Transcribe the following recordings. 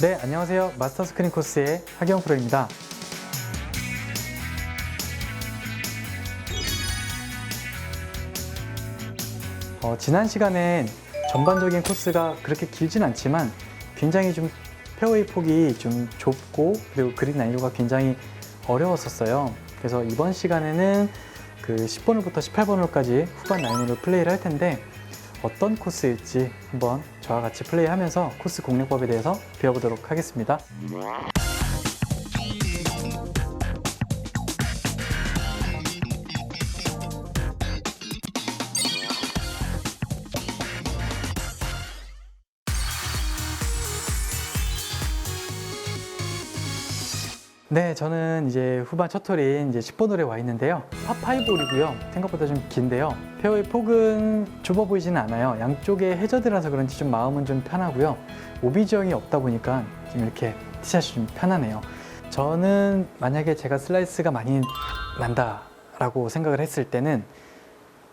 네, 안녕하세요. 마스터 스크린 코스의 하경 프로입니다. 지난 시간엔 전반적인 코스가 그렇게 길진 않지만 굉장히 좀 페어웨이 폭이 좀 좁고 그리고 그린 난이도가 굉장히 어려웠었어요. 그래서 이번 시간에는 그 10번 홀부터 18번 홀까지 후반 라인으로 플레이를 할 텐데 어떤 코스일지 한번 저와 같이 플레이하면서 코스 공략법에 대해서 배워보도록 하겠습니다. 네, 저는 이제 후반 첫 홀인 이제 10번 홀에 와 있는데요. 파5 홀이고요. 생각보다 좀 긴데요. 페어웨이 폭은 좁아 보이지는 않아요. 양쪽에 해저드라서 그런지 좀 마음은 좀 편하고요. 오비 지형이 없다 보니까 지금 이렇게 티샷이 좀 편하네요. 저는 만약에 제가 슬라이스가 많이 난다라고 생각을 했을 때는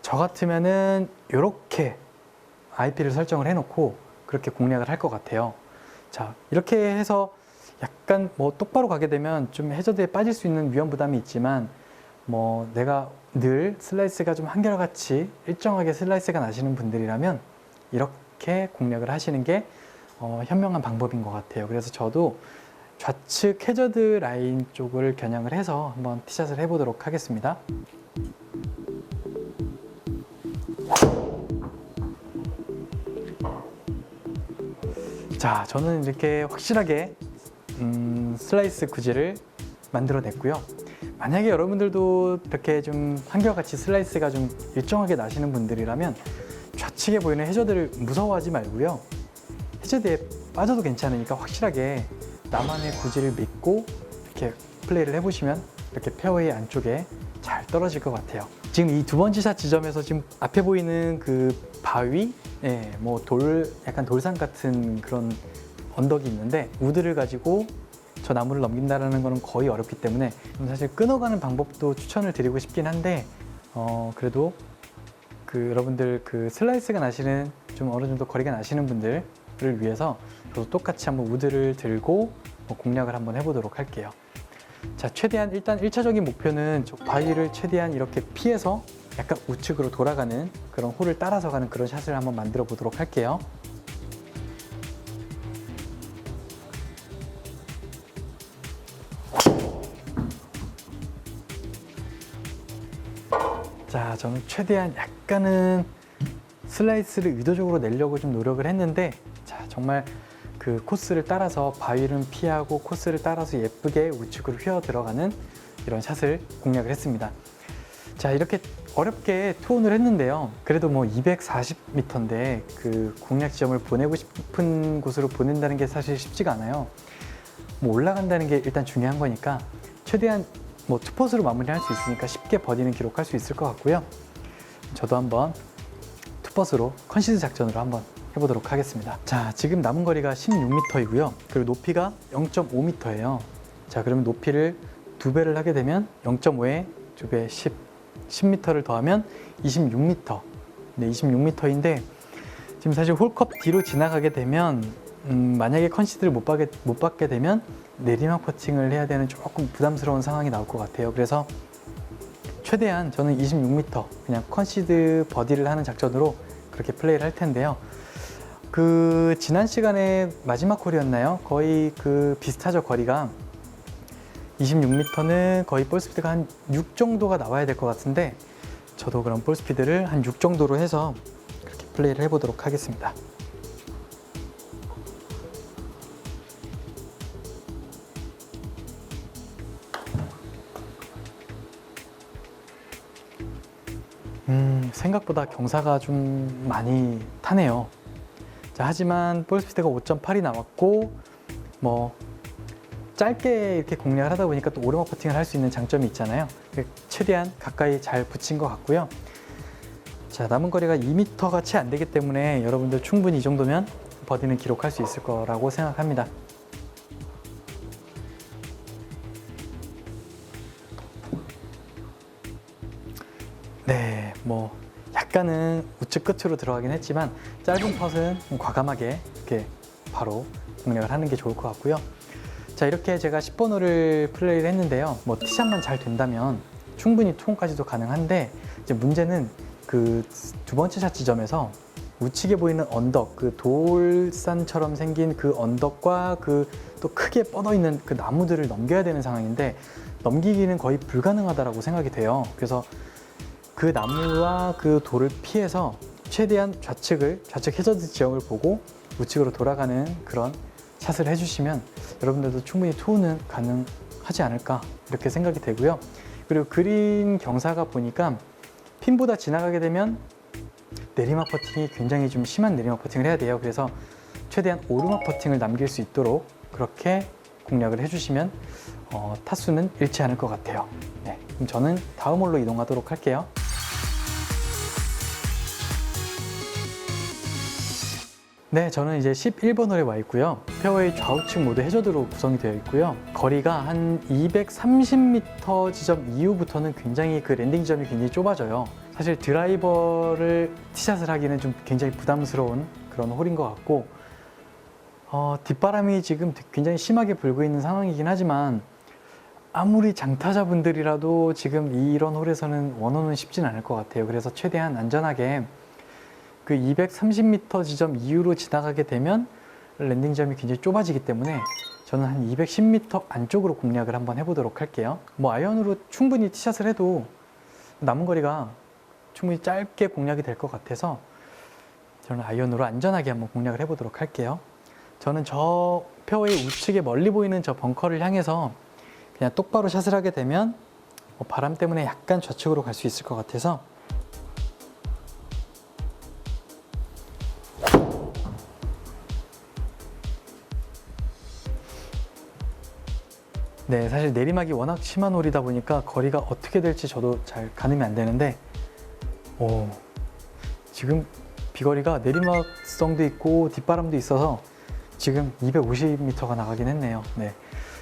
저 같으면은 이렇게 IP를 설정을 해놓고 그렇게 공략을 할 것 같아요. 자, 이렇게 해서 약간 뭐 똑바로 가게 되면 좀 해저드에 빠질 수 있는 위험 부담이 있지만 뭐 내가 늘 슬라이스가 좀 한결같이 일정하게 슬라이스가 나시는 분들이라면 이렇게 공략을 하시는 게 현명한 방법인 것 같아요. 그래서 저도 좌측 해저드 라인 쪽을 겨냥을 해서 한번 티샷을 해보도록 하겠습니다. 자, 저는 이렇게 확실하게 슬라이스 구질을 만들어냈고요. 만약에 여러분들도 이렇게 좀 한결같이 슬라이스가 좀 일정하게 나시는 분들이라면 좌측에 보이는 해저드를 무서워하지 말고요. 해저드에 빠져도 괜찮으니까 확실하게 나만의 구질을 믿고 이렇게 플레이를 해보시면 이렇게 페어웨이 안쪽에 잘 떨어질 것 같아요. 지금 이 두 번째 샷 지점에서 지금 앞에 보이는 그 바위, 뭐 약간 돌산 같은 그런 언덕이 있는데 우드를 가지고 저 나무를 넘긴다는 거는 거의 어렵기 때문에 사실 끊어가는 방법도 추천을 드리고 싶긴 한데 그래도 그 여러분들 그 슬라이스가 나시는 좀 어느 정도 거리가 나시는 분들을 위해서 저도 똑같이 한번 우드를 들고 공략을 한번 해보도록 할게요. 자, 최대한 일단 1차적인 목표는 저 바위를 최대한 이렇게 피해서 약간 우측으로 돌아가는 그런 홀을 따라서 가는 그런 샷을 한번 만들어 보도록 할게요. 자, 저는 최대한 약간은 슬라이스를 의도적으로 내려고 좀 노력을 했는데 자, 정말 그 코스를 따라서 바위를 피하고 코스를 따라서 예쁘게 우측으로 휘어 들어가는 이런 샷을 공략을 했습니다. 자, 이렇게 어렵게 투혼을 했는데요. 그래도 뭐 240m인데 그 공략 지점을 보내고 싶은 곳으로 보낸다는 게 사실 쉽지가 않아요. 뭐 올라간다는 게 일단 중요한 거니까 최대한 뭐 투퍼스로 마무리할 수 있으니까 쉽게 버디는 기록할 수 있을 것 같고요. 저도 한번 투퍼스로 컨시드 작전으로 한번 해보도록 하겠습니다. 자, 지금 남은 거리가 16m이고요. 그리고 높이가 0.5m예요. 자, 그러면 높이를 2배를 하게 되면 0.5에 2배 10m를 더하면 26m. 네, 26m인데 지금 사실 홀컵 뒤로 지나가게 되면 만약에 컨시드를 못 받게 되면 내리막 퍼팅을 해야 되는 조금 부담스러운 상황이 나올 것 같아요. 그래서 최대한 저는 26m 그냥 컨시드 버디를 하는 작전으로 그렇게 플레이를 할 텐데요. 그 지난 시간에 마지막 홀이었나요? 거의 그 비슷하죠, 거리가. 26m는 거의 볼 스피드가 한 6 정도가 나와야 될 것 같은데 저도 그럼 볼 스피드를 한 6 정도로 해서 그렇게 플레이를 해보도록 하겠습니다. 생각보다 경사가 좀 많이 타네요. 자, 하지만 볼 스피드가 5.8이 나왔고 뭐 짧게 이렇게 공략을 하다 보니까 또 오르막 퍼팅을 할 수 있는 장점이 있잖아요. 최대한 가까이 잘 붙인 것 같고요. 자, 남은 거리가 2m가 채 안 되기 때문에 여러분들 충분히 이 정도면 버디는 기록할 수 있을 거라고 생각합니다. 네, 뭐 약간은 우측 끝으로 들어가긴 했지만 짧은 펫은 과감하게 이렇게 바로 공략을 하는 게 좋을 것 같고요. 자, 이렇게 제가 10번 홀을 플레이를 했는데요. 뭐 티샷만 잘 된다면 충분히 투혼까지도 가능한데, 이제 문제는 그 두 번째 샷 지점에서 우측에 보이는 언덕, 그 돌산처럼 생긴 그 언덕과 그 또 크게 뻗어 있는 그 나무들을 넘겨야 되는 상황인데, 넘기기는 거의 불가능하다라고 생각이 돼요. 그래서 그 나무와 그 돌을 피해서 최대한 좌측 해저드 지형을 보고 우측으로 돌아가는 그런 샷을 해주시면 여러분들도 충분히 투혼은 가능하지 않을까 이렇게 생각이 되고요. 그리고 그린 경사가 보니까 핀보다 지나가게 되면 내리막 퍼팅이 굉장히 좀 심한 내리막 퍼팅을 해야 돼요. 그래서 최대한 오르막 퍼팅을 남길 수 있도록 그렇게 공략을 해주시면 타수는 잃지 않을 것 같아요. 네, 그럼 저는 다음 홀로 이동하도록 할게요. 네, 저는 이제 11번 홀에 와 있고요. 페어웨이 좌우측 모두 해저드로 구성이 되어 있고요. 거리가 한 230m 지점 이후부터는 굉장히 그 랜딩 지점이 굉장히 좁아져요. 사실 드라이버를 티샷을 하기는 좀 굉장히 부담스러운 그런 홀인 것 같고, 뒷바람이 지금 굉장히 심하게 불고 있는 상황이긴 하지만 아무리 장타자분들이라도 지금 이런 홀에서는 원혼은 쉽진 않을 것 같아요. 그래서 최대한 안전하게 그 230m 지점 이후로 지나가게 되면 랜딩 지점이 굉장히 좁아지기 때문에 저는 한 210m 안쪽으로 공략을 한번 해보도록 할게요. 뭐 아이언으로 충분히 티샷을 해도 남은 거리가 충분히 짧게 공략이 될 것 같아서 저는 아이언으로 안전하게 한번 공략을 해보도록 할게요. 저는 저 페어웨이 우측에 멀리 보이는 저 벙커를 향해서 그냥 똑바로 샷을 하게 되면 바람 때문에 약간 좌측으로 갈 수 있을 것 같아서 네, 사실 내리막이 워낙 심한 홀이다 보니까 거리가 어떻게 될지 저도 잘 가늠이 안 되는데 지금 비거리가 내리막성도 있고 뒷바람도 있어서 지금 250m가 나가긴 했네요. 네,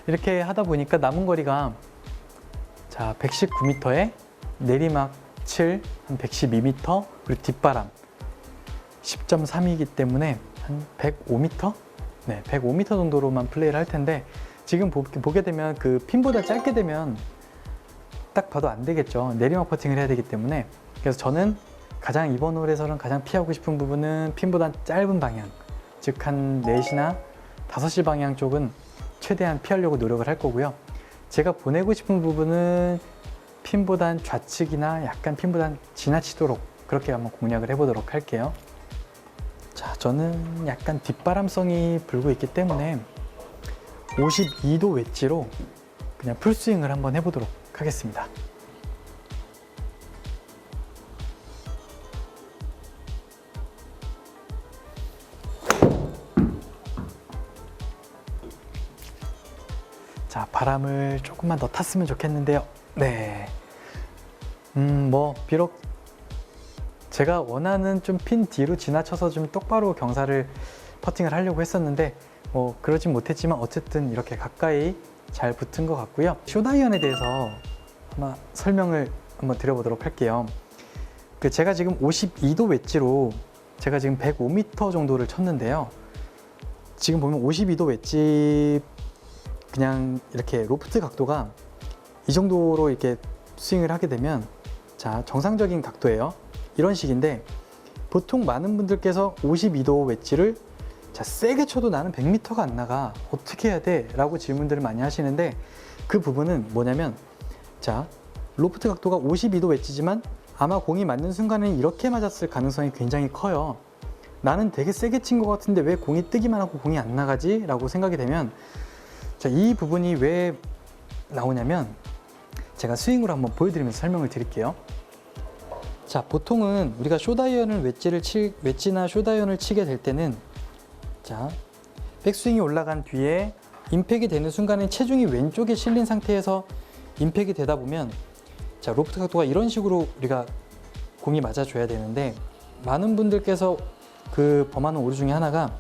이렇게 하다 보니까 남은 거리가 자 119m에 내리막 7, 한 112m, 그리고 뒷바람 10.3이기 때문에 한 105m? 네, 105m 정도로만 플레이를 할 텐데, 지금 보게 되면 그 핀보다 짧게 되면 딱 봐도 안 되겠죠. 내리막 퍼팅을 해야 되기 때문에. 그래서 저는 가장 이번 홀에서는 가장 피하고 싶은 부분은 핀보다 짧은 방향, 즉 한 4시나 5시 방향 쪽은 최대한 피하려고 노력을 할 거고요. 제가 보내고 싶은 부분은 핀보단 좌측이나 약간 핀보단 지나치도록 그렇게 한번 공략을 해보도록 할게요. 자, 저는 약간 뒷바람성이 불고 있기 때문에 52도 웨지로 그냥 풀스윙을 한번 해보도록 하겠습니다. 자, 바람을 조금만 더 탔으면 좋겠는데요. 네. 뭐 비록 제가 원하는 좀 핀 뒤로 지나쳐서 좀 똑바로 경사를 퍼팅을 하려고 했었는데 뭐 그러진 못했지만 어쨌든 이렇게 가까이 잘 붙은 것 같고요. 숏아이언에 대해서 아마 설명을 한번 드려보도록 할게요. 제가 지금 52도 웨지로 제가 지금 105m 정도를 쳤는데요. 지금 보면 52도 웨지 그냥 이렇게 로프트 각도가 이 정도로 이렇게 스윙을 하게 되면 자 정상적인 각도예요. 이런 식인데 보통 많은 분들께서 52도 웨지를 자 세게 쳐도 나는 100m가 안 나가 어떻게 해야 돼? 라고 질문들을 많이 하시는데 그 부분은 뭐냐면 자 로프트 각도가 52도 웨지지만 아마 공이 맞는 순간에는 이렇게 맞았을 가능성이 굉장히 커요. 나는 되게 세게 친 것 같은데 왜 공이 뜨기만 하고 공이 안 나가지? 라고 생각이 되면 자, 이 부분이 왜 나오냐면 제가 스윙으로 한번 보여드리면서 설명을 드릴게요. 자, 보통은 우리가 숏아이언을 웨지나 숏아이언을 치게 될 때는 자, 백스윙이 올라간 뒤에 임팩이 되는 순간에 체중이 왼쪽에 실린 상태에서 임팩이 되다 보면 자, 로프트 각도가 이런 식으로 우리가 공이 맞아줘야 되는데 많은 분들께서 그 범하는 오류 중에 하나가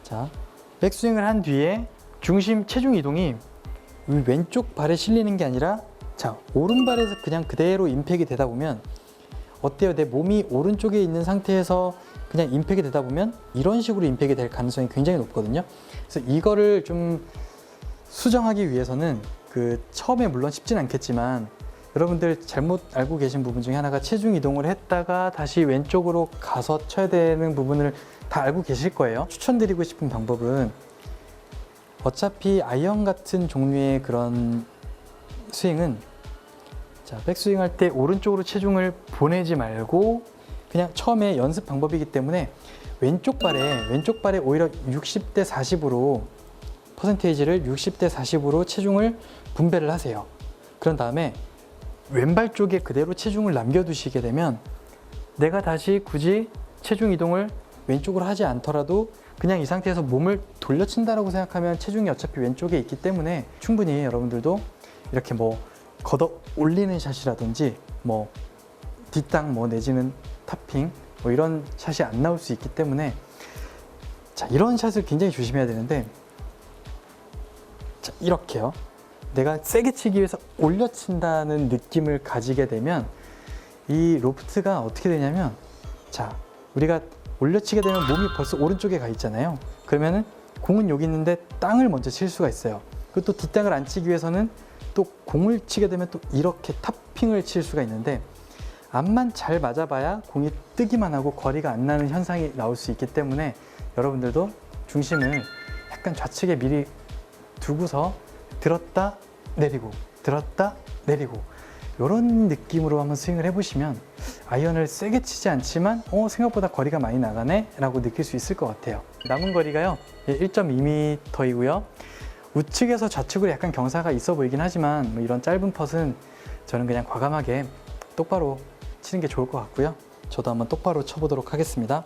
자, 백스윙을 한 뒤에 중심 체중 이동이 왼쪽 발에 실리는 게 아니라 자 오른발에서 그냥 그대로 임팩이 되다 보면 어때요? 내 몸이 오른쪽에 있는 상태에서 그냥 임팩이 되다 보면 이런 식으로 임팩이 될 가능성이 굉장히 높거든요. 그래서 이거를 좀 수정하기 위해서는 처음에 물론 쉽진 않겠지만 여러분들 잘못 알고 계신 부분 중에 하나가 체중 이동을 했다가 다시 왼쪽으로 가서 쳐야 되는 부분을 다 알고 계실 거예요. 추천드리고 싶은 방법은 어차피 아이언 같은 종류의 그런 스윙은 자, 백스윙 할 때 오른쪽으로 체중을 보내지 말고 그냥 처음에 연습 방법이기 때문에 왼쪽 발에 오히려 60대 40으로 퍼센테이지를 60대 40으로 체중을 분배를 하세요. 그런 다음에 왼발 쪽에 그대로 체중을 남겨두시게 되면 내가 다시 굳이 체중 이동을 왼쪽으로 하지 않더라도 그냥 이 상태에서 몸을 돌려친다라고 생각하면 체중이 어차피 왼쪽에 있기 때문에 충분히 여러분들도 이렇게 뭐 걷어 올리는 샷이라든지 뭐 뒷땅 내지는 탑핑 이런 샷이 안 나올 수 있기 때문에 자, 이런 샷을 굉장히 조심해야 되는데 자, 이렇게요. 내가 세게 치기 위해서 올려친다는 느낌을 가지게 되면 이 로프트가 어떻게 되냐면 자, 우리가 올려치게 되면 몸이 벌써 오른쪽에 가 있잖아요. 그러면은 공은 여기 있는데 땅을 먼저 칠 수가 있어요. 그리고 또 뒷땅을 안 치기 위해서는 또 공을 치게 되면 또 이렇게 탑핑을 칠 수가 있는데 앞만 잘 맞아봐야 공이 뜨기만 하고 거리가 안 나는 현상이 나올 수 있기 때문에 여러분들도 중심을 약간 좌측에 미리 두고서 들었다 내리고 들었다 내리고 이런 느낌으로 한번 스윙을 해보시면 아이언을 세게 치지 않지만 생각보다 거리가 많이 나가네 라고 느낄 수 있을 것 같아요. 남은 거리가요 1.2m이고요 우측에서 좌측으로 약간 경사가 있어 보이긴 하지만 이런 짧은 펫은 저는 그냥 과감하게 똑바로 치는 게 좋을 것 같고요. 저도 한번 똑바로 쳐보도록 하겠습니다.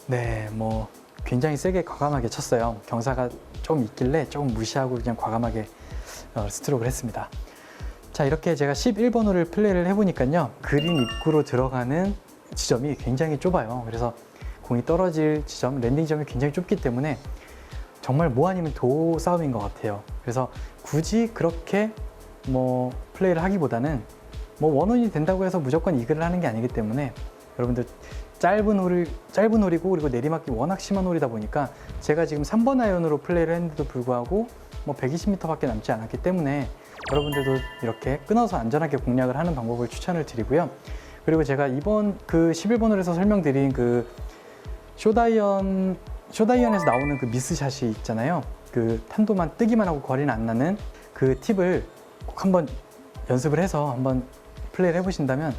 네, 굉장히 세게 과감하게 쳤어요. 경사가 좀 있길래 조금 무시하고 그냥 과감하게 스트로크를 했습니다. 자, 이렇게 제가 11번 홀을 플레이를 해보니까요. 그린 입구로 들어가는 지점이 굉장히 좁아요. 그래서 공이 떨어질 지점, 랜딩 지점이 굉장히 좁기 때문에 정말 뭐 아니면 도 싸움인 것 같아요. 그래서 굳이 그렇게 플레이를 하기보다는 원원이 된다고 해서 무조건 이글을 하는 게 아니기 때문에 여러분들 짧은 홀이고 그리고 내리막이 워낙 심한 홀이다 보니까 제가 지금 3번 아이언으로 플레이를 했는데도 불구하고 120m밖에 남지 않았기 때문에 여러분들도 이렇게 끊어서 안전하게 공략을 하는 방법을 추천을 드리고요. 그리고 제가 이번 11번 홀에서 설명드린 쇼다이언에서 나오는 그 미스샷이 있잖아요. 탄도만 뜨기만 하고 거리는 안 나는 그 팁을 꼭 한번 연습을 해서 한번 플레이를 해보신다면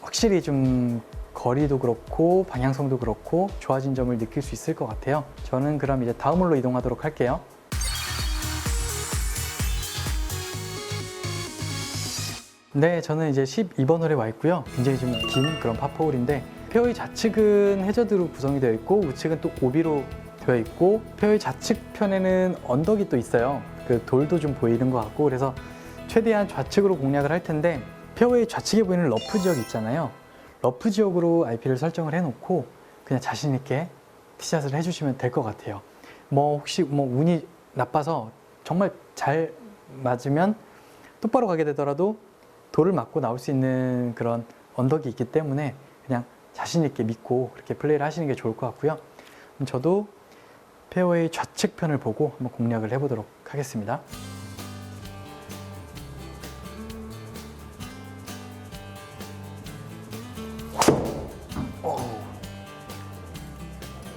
확실히 좀 거리도 그렇고 방향성도 그렇고 좋아진 점을 느낄 수 있을 것 같아요. 저는 그럼 이제 다음 홀로 이동하도록 할게요. 네, 저는 이제 12번 홀에 와 있고요. 굉장히 좀 긴 그런 파4홀인데 페어웨이 좌측은 해저드로 구성이 되어 있고 우측은 또 오비로 되어 있고 페어웨이 좌측 편에는 언덕이 또 있어요. 돌도 좀 보이는 것 같고 그래서 최대한 좌측으로 공략을 할 텐데 페어웨이 좌측에 보이는 러프 지역 있잖아요. 러프 지역으로 IP를 설정을 해놓고 그냥 자신 있게 티샷을 해주시면 될 것 같아요. 혹시 운이 나빠서 정말 잘 맞으면 똑바로 가게 되더라도 돌을 맞고 나올 수 있는 그런 언덕이 있기 때문에 그냥 자신 있게 믿고 그렇게 플레이를 하시는 게 좋을 것 같고요. 그럼 저도 페어웨이 좌측 편을 보고 한번 공략을 해보도록 하겠습니다.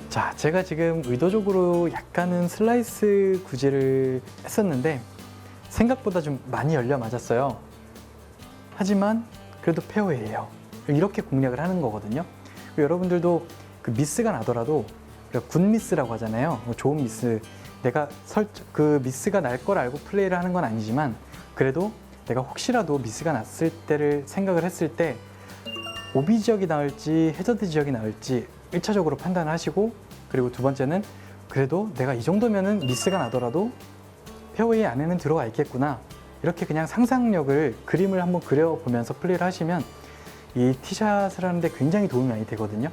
자, 제가 지금 의도적으로 약간은 슬라이스 구질을 했었는데 생각보다 좀 많이 열려 맞았어요. 하지만 그래도 페어웨이예요. 이렇게 공략을 하는 거거든요. 여러분들도 미스가 나더라도 굿 미스라고 하잖아요. 좋은 미스. 내가 미스가 날 걸 알고 플레이를 하는 건 아니지만 그래도 내가 혹시라도 미스가 났을 때를 생각을 했을 때 오비 지역이 나을지 해저드 지역이 나을지 1차적으로 판단을 하시고 그리고 두 번째는 그래도 내가 이 정도면은 미스가 나더라도 페어웨이 안에는 들어가 있겠구나 이렇게 그냥 상상력을 그림을 한번 그려보면서 플레이를 하시면 이 티샷을 하는데 굉장히 도움이 많이 되거든요.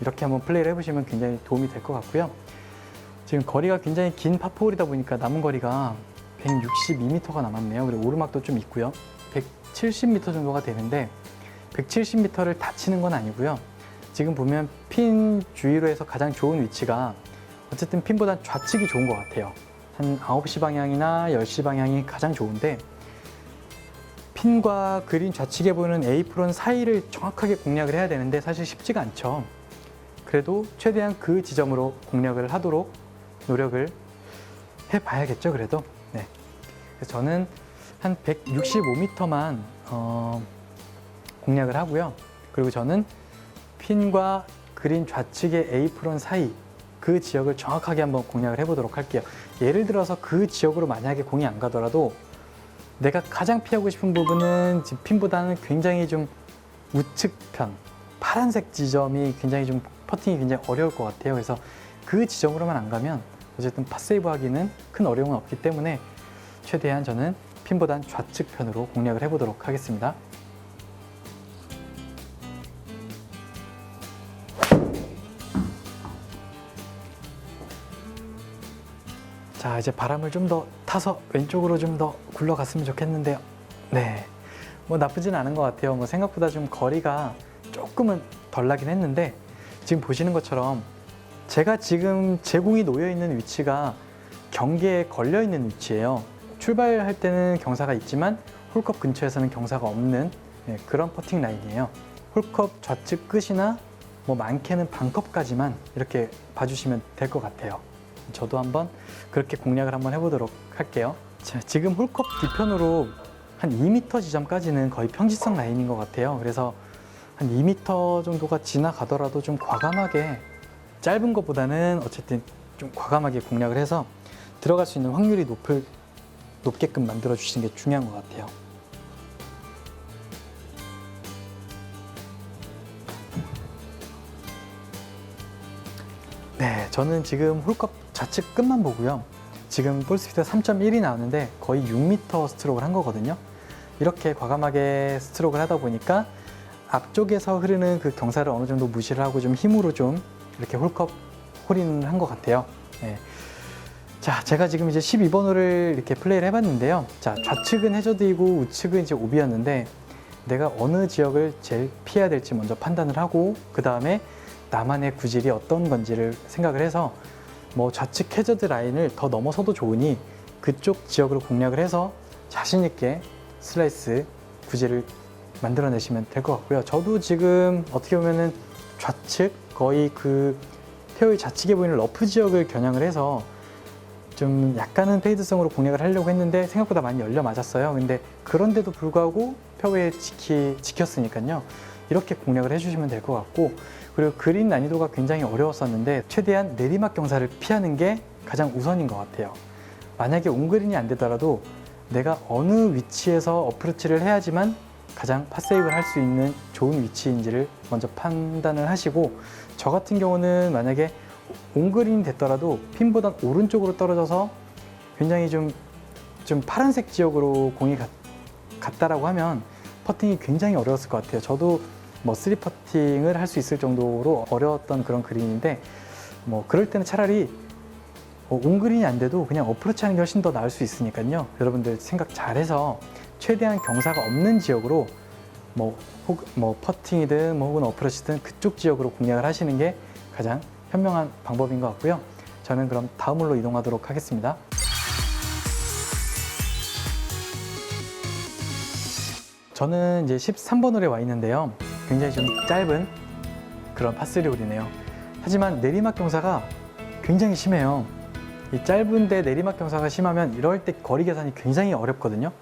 이렇게 한번 플레이를 해보시면 굉장히 도움이 될 것 같고요. 지금 거리가 굉장히 긴 파4홀이다 보니까 남은 거리가 162m가 남았네요. 그리고 오르막도 좀 있고요. 170m 정도가 되는데 170m를 다 치는 건 아니고요. 지금 보면 핀 주위로 해서 가장 좋은 위치가 어쨌든 핀보다 좌측이 좋은 것 같아요. 한 9시 방향이나 10시 방향이 가장 좋은데 핀과 그린 좌측에 보이는 에이프론 사이를 정확하게 공략을 해야 되는데 사실 쉽지가 않죠. 그래도 최대한 그 지점으로 공략을 하도록 노력을 해봐야겠죠, 그래도. 네. 그래서 저는 한 165m만 공략을 하고요. 그리고 저는 핀과 그린 좌측의 에이프론 사이 그 지역을 정확하게 한번 공략을 해보도록 할게요. 예를 들어서 그 지역으로 만약에 공이 안 가더라도 내가 가장 피하고 싶은 부분은 지금 핀보다는 굉장히 좀 우측편, 파란색 지점이 굉장히 좀 퍼팅이 굉장히 어려울 것 같아요. 그래서 그 지점으로만 안 가면 어쨌든 팟세이브 하기는 큰 어려움은 없기 때문에 최대한 저는 핀보단 좌측편으로 공략을 해보도록 하겠습니다. 자, 이제 바람을 좀 더 타서 왼쪽으로 좀 더 굴러갔으면 좋겠는데요. 네, 뭐 나쁘진 않은 것 같아요. 뭐 생각보다 좀 거리가 조금은 덜 나긴 했는데 지금 보시는 것처럼 제가 지금 제 공이 놓여 있는 위치가 경계에 걸려 있는 위치예요. 출발할 때는 경사가 있지만 홀컵 근처에서는 경사가 없는 그런 퍼팅 라인이에요. 홀컵 좌측 끝이나 뭐 많게는 반컵까지만 이렇게 봐주시면 될 것 같아요. 저도 한번 그렇게 공략을 한번 해보도록 할게요. 자, 지금 홀컵 뒤편으로 한 2m 지점까지는 거의 평지성 라인인 것 같아요. 그래서 한 2m 정도가 지나가더라도 좀 과감하게, 짧은 것보다는 어쨌든 좀 과감하게 공략을 해서 들어갈 수 있는 확률이 높게끔 만들어 주시는 게 중요한 것 같아요. 네, 저는 지금 홀컵 좌측 끝만 보고요. 지금 볼 스피드가 3.1이 나오는데 거의 6m 스트로크를 한 거거든요. 이렇게 과감하게 스트로크를 하다 보니까 앞쪽에서 흐르는 그 경사를 어느 정도 무시를 하고 좀 힘으로 좀 이렇게 홀컵 홀인을 한 것 같아요. 네. 자, 제가 지금 이제 12번 홀을 이렇게 플레이를 해봤는데요. 자, 좌측은 해저드이고 우측은 이제 오비였는데 내가 어느 지역을 제일 피해야 될지 먼저 판단을 하고 그 다음에 나만의 구질이 어떤 건지를 생각을 해서 뭐 좌측 해저드 라인을 더 넘어서도 좋으니 그쪽 지역으로 공략을 해서 자신 있게 슬라이스 구질을 만들어내시면 될 것 같고요. 저도 지금 어떻게 보면은 좌측 거의 그 페어의 좌측에 보이는 러프 지역을 겨냥을 해서 좀 약간은 페이드성으로 공략을 하려고 했는데 생각보다 많이 열려 맞았어요. 근데 그런데도 불구하고 페어웨이 지켰으니까요. 이렇게 공략을 해주시면 될 것 같고, 그리고 그린 난이도가 굉장히 어려웠었는데 최대한 내리막 경사를 피하는 게 가장 우선인 것 같아요. 만약에 온그린이 안 되더라도 내가 어느 위치에서 어프로치를 해야지만 가장 팟세이브를 할 수 있는 좋은 위치인지를 먼저 판단을 하시고, 저 같은 경우는 만약에 온그린이 됐더라도 핀보다 오른쪽으로 떨어져서 굉장히 좀 파란색 지역으로 공이 갔다라고 하면 퍼팅이 굉장히 어려웠을 것 같아요. 저도 뭐 3퍼팅을 할 수 있을 정도로 어려웠던 그런 그린인데 뭐 그럴 때는 차라리 온그린이 안 돼도 그냥 어프로치 하는 게 훨씬 더 나을 수 있으니까요. 여러분들 생각 잘해서 최대한 경사가 없는 지역으로 뭐 퍼팅이든 뭐 혹은 어프로치든 그쪽 지역으로 공략을 하시는 게 가장 현명한 방법인 것 같고요. 저는 그럼 다음 홀로 이동하도록 하겠습니다. 저는 이제 13번 홀에 와 있는데요. 굉장히 좀 짧은 그런 파3 홀이네요. 하지만 내리막 경사가 굉장히 심해요. 이 짧은데 내리막 경사가 심하면 이럴 때 거리 계산이 굉장히 어렵거든요.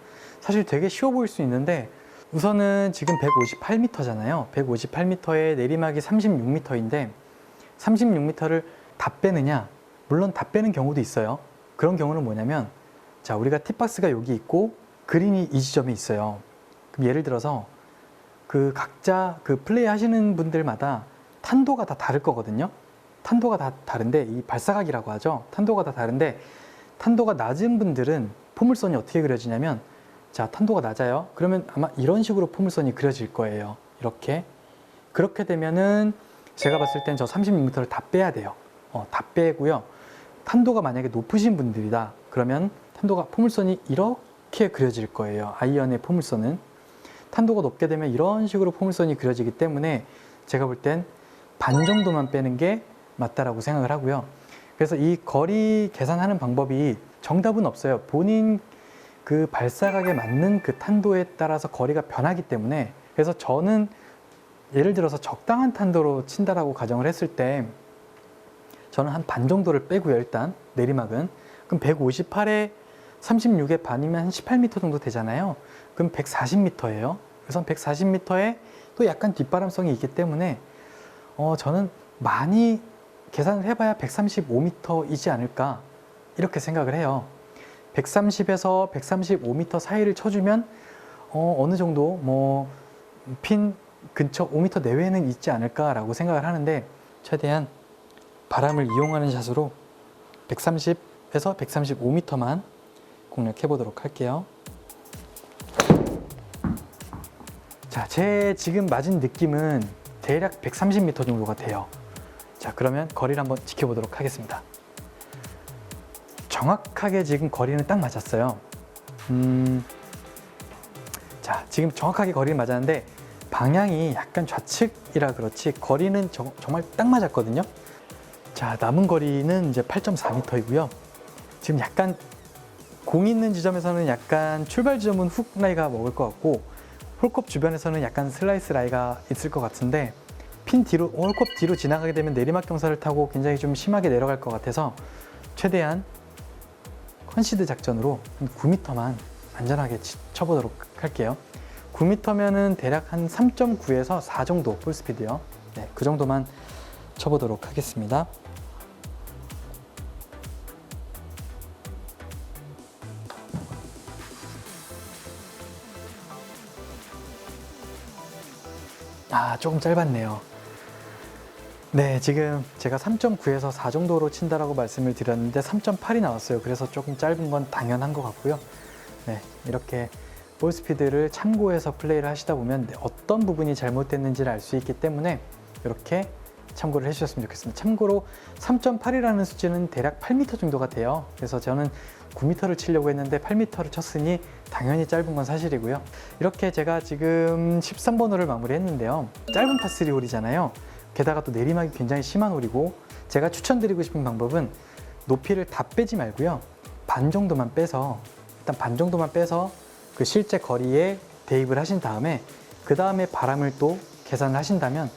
사실 되게 쉬워 보일 수 있는데 우선은 지금 158m잖아요. 158m에 내리막이 36m인데 36m를 다 빼느냐? 물론 다 빼는 경우도 있어요. 그런 경우는 뭐냐면, 자, 우리가 팁박스가 여기 있고 그린이 이 지점에 있어요. 그럼 예를 들어서 그 각자 그 플레이 하시는 분들마다 탄도가 다 다를 거거든요. 탄도가 다 다른데, 이 발사각이라고 하죠. 탄도가 다 다른데, 탄도가 낮은 분들은 포물선이 어떻게 그려지냐면, 자, 탄도가 낮아요. 그러면 아마 이런 식으로 포물선이 그려질 거예요. 이렇게. 그렇게 되면은 제가 봤을 땐 저 36m를 다 빼야 돼요. 다 빼고요. 탄도가 만약에 높으신 분들이다. 그러면 탄도가 포물선이 이렇게 그려질 거예요. 아이언의 포물선은. 탄도가 높게 되면 이런 식으로 포물선이 그려지기 때문에 제가 볼 땐 반 정도만 빼는 게 맞다라고 생각을 하고요. 그래서 이 거리 계산하는 방법이 정답은 없어요. 본인 그 발사각에 맞는 그 탄도에 따라서 거리가 변하기 때문에, 그래서 저는 예를 들어서 적당한 탄도로 친다라고 가정을 했을 때 저는 한 반 정도를 빼고요. 일단 내리막은 그럼 158에 36의 반이면 한 18m 정도 되잖아요. 그럼 140m예요. 그래서 140m에 또 약간 뒷바람성이 있기 때문에 저는 많이 계산을 해봐야 135m이지 않을까 이렇게 생각을 해요. 130에서 135m 사이를 쳐주면 어느 정도 뭐 핀 근처 5m 내외는 있지 않을까라고 생각을 하는데, 최대한 바람을 이용하는 샷으로 130에서 135m만 공략해 보도록 할게요. 자, 제 지금 맞은 느낌은 대략 130m 정도가 돼요. 자, 그러면 거리를 한번 지켜보도록 하겠습니다. 정확하게 지금 거리는 딱 맞았어요. 자, 지금 정확하게 거리는 맞았는데 방향이 약간 좌측이라 그렇지 거리는 정말 딱 맞았거든요. 자, 남은 거리는 이제 8.4m이고요. 지금 약간 공 있는 지점에서는 약간 출발 지점은 훅 라이가 먹을 것 같고, 홀컵 주변에서는 약간 슬라이스 라이가 있을 것 같은데, 핀 뒤로, 홀컵 뒤로 지나가게 되면 내리막 경사를 타고 굉장히 좀 심하게 내려갈 것 같아서 최대한 컨시드 작전으로 9m만 안전하게 쳐보도록 할게요. 9m면은 대략 한 3.9에서 4 정도 풀스피드요. 네, 그 정도만 쳐보도록 하겠습니다. 조금 짧았네요. 네, 지금 제가 3.9에서 4 정도로 친다라고 말씀을 드렸는데 3.8이 나왔어요. 그래서 조금 짧은 건 당연한 것 같고요. 네, 이렇게 볼 스피드를 참고해서 플레이를 하시다 보면 어떤 부분이 잘못됐는지를 알 수 있기 때문에 이렇게 참고를 해주셨으면 좋겠습니다. 참고로 3.8이라는 수치는 대략 8m 정도가 돼요. 그래서 저는 9m를 치려고 했는데 8m를 쳤으니 당연히 짧은 건 사실이고요. 이렇게 제가 지금 13번 홀을 마무리했는데요. 짧은 파3 홀이잖아요. 게다가 또 내리막이 굉장히 심한 홀이고, 제가 추천드리고 싶은 방법은 높이를 다 빼지 말고요. 반 정도만 빼서, 일단 반 정도만 빼서 그 실제 거리에 대입을 하신 다음에 그 다음에 바람을 또 계산을 하신다면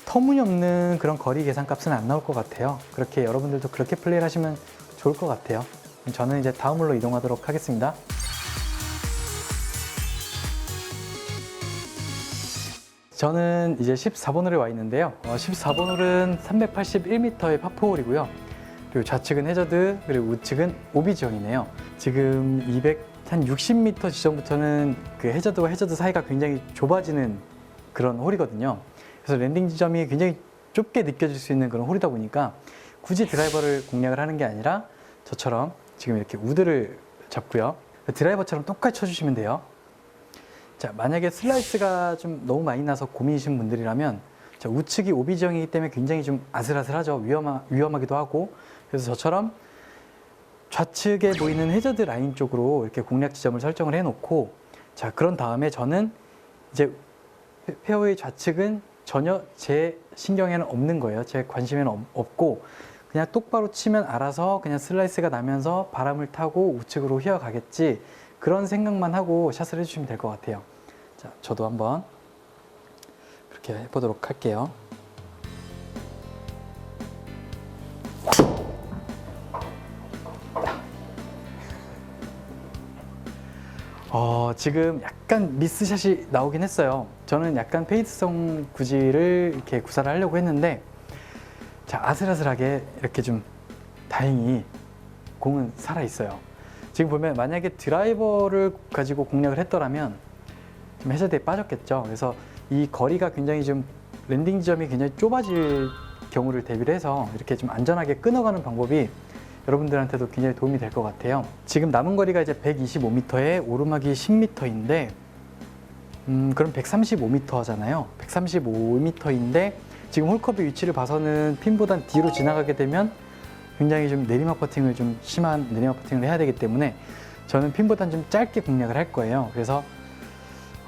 터무니없는 그런 거리 계산 값은 안 나올 것 같아요. 그렇게 여러분들도 그렇게 플레이를 하시면 좋을 것 같아요. 저는 이제 다음 홀로 이동하도록 하겠습니다. 저는 이제 14번 홀에 와 있는데요. 14번 홀은 381m의 파4홀이고요. 그리고 좌측은 해저드, 그리고 우측은 오비 지형이네요. 지금 260m 지점부터는 그 해저드와 해저드 사이가 굉장히 좁아지는 그런 홀이거든요. 그래서 랜딩 지점이 굉장히 좁게 느껴질 수 있는 그런 홀이다 보니까 굳이 드라이버를 공략을 하는 게 아니라 저처럼 지금 이렇게 우드를 잡고요. 드라이버처럼 똑같이 쳐주시면 돼요. 자, 만약에 슬라이스가 좀 너무 많이 나서 고민이신 분들이라면, 자, 우측이 오비 지형이기 때문에 굉장히 좀 아슬아슬하죠. 위험하기도 하고. 그래서 저처럼 좌측에 보이는 해저드 라인 쪽으로 이렇게 공략 지점을 설정을 해놓고, 자, 그런 다음에 저는 이제 페어웨이 좌측은 전혀 제 신경에는 없는 거예요. 제 관심에는 없고 그냥 똑바로 치면 알아서 그냥 슬라이스가 나면서 바람을 타고 우측으로 휘어가겠지, 그런 생각만 하고 샷을 해주시면 될 것 같아요. 자, 저도 한번 그렇게 해보도록 할게요. 지금 약간 미스샷이 나오긴 했어요. 저는 약간 페이드성 구질을 이렇게 구사를 하려고 했는데, 자, 아슬아슬하게 이렇게 좀 다행히 공은 살아있어요. 지금 보면 만약에 드라이버를 가지고 공략을 했더라면 좀 해저드에 빠졌겠죠. 그래서 이 거리가 굉장히 좀 랜딩 지점이 굉장히 좁아질 경우를 대비를 해서 이렇게 좀 안전하게 끊어가는 방법이 여러분들한테도 굉장히 도움이 될 것 같아요. 지금 남은 거리가 이제 125m에 오르막이 10m인데 그럼 135m잖아요. 135m인데 지금 홀컵의 위치를 봐서는 핀보단 뒤로 지나가게 되면 굉장히 좀 내리막 퍼팅을 좀 심한 내리막 퍼팅을 해야 되기 때문에 저는 핀보다는 좀 짧게 공략을 할 거예요. 그래서